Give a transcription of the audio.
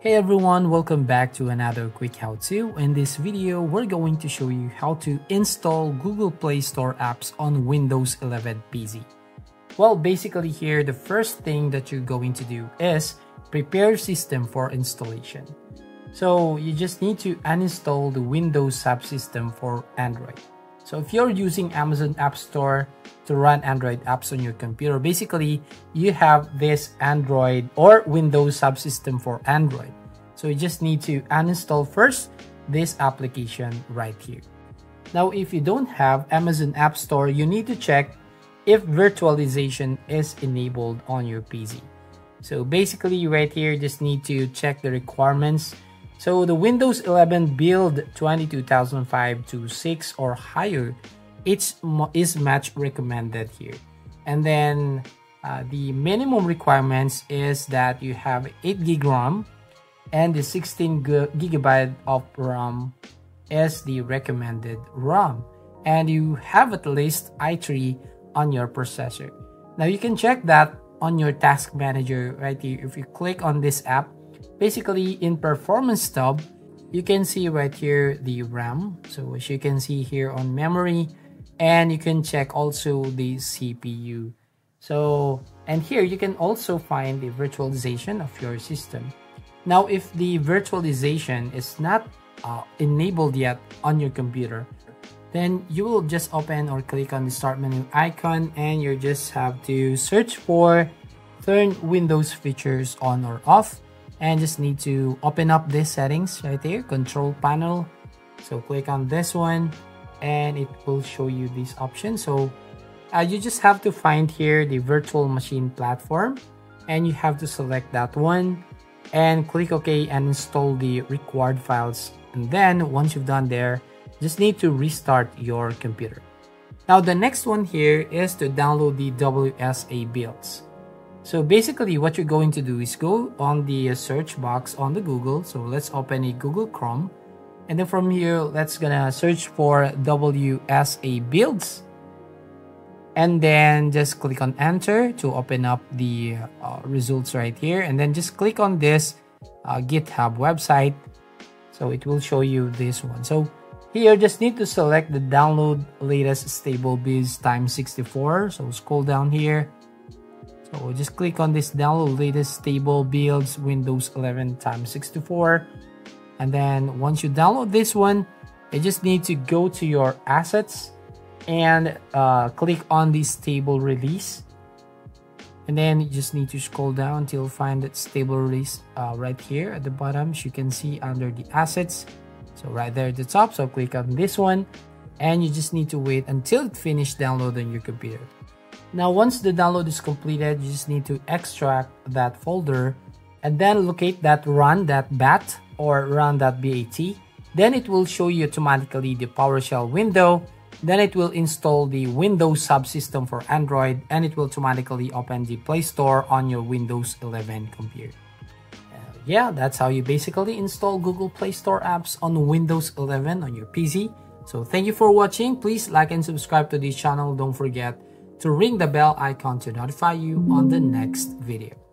Hey everyone, welcome back to another quick how-to. In this video, we're going to show you how to install Google Play Store apps on Windows 11 PC. Well, basically here, the first thing that you're going to do is prepare your system for installation. So you just need to uninstall the Windows subsystem for Android. So if you're using Amazon App Store to run Android apps on your computer, basically you have this Android or Windows subsystem for Android. So you just need to uninstall first this application right here. Now, if you don't have Amazon App Store, you need to check if virtualization is enabled on your PC. So basically right here, you just need to check the requirements. So the Windows 11 build 22005 to 6 or higher, it is much recommended here. And then the minimum requirements is that you have 8 GB RAM and the 16 GB of RAM is the recommended RAM. And you have at least i3 on your processor. Now you can check that on your task manager right here. If you click on this app, basically in performance tab, you can see right here the RAM. So as you can see here on memory, and you can check also the CPU. So, and here you can also find the virtualization of your system. Now, if the virtualization is not enabled yet on your computer, then you will just open or click on the start menu icon, and you just have to search for turn Windows features on or off. And just need to open up these settings right here, control panel. So click on this one and it will show you this option. So you just have to find here the virtual machine platform, and you have to select that one and click OK and install the required files. And then once you've done there, just need to restart your computer. Now the next one here is to download the WSA builds. So basically what you're going to do is go on the search box on the Google. So let's open a Google Chrome. And then from here, let's gonna search for WSA builds. And then just click on enter to open up the results right here. And then just click on this GitHub website. So it will show you this one. So here, just need to select the download latest stable biz times 64. So scroll down here. So just click on this download latest stable builds Windows 11 times 64. And then once you download this one, you just need to go to your assets and click on the stable release. And then you just need to scroll down until you find that stable release right here at the bottom. As you can see under the assets. So right there at the top. So click on this one and you just need to wait until it finishes downloading your computer. Now, once the download is completed, you just need to extract that folder and then locate that run.bat or run.bat. Then it will show you automatically the PowerShell window. Then it will install the Windows subsystem for Android, and it will automatically open the Play Store on your Windows 11 computer. Yeah, that's how you basically install Google Play Store apps on Windows 11 on your PC. So thank you for watching. Please like and subscribe to this channel. Don't forget to ring the bell icon to notify you on the next video.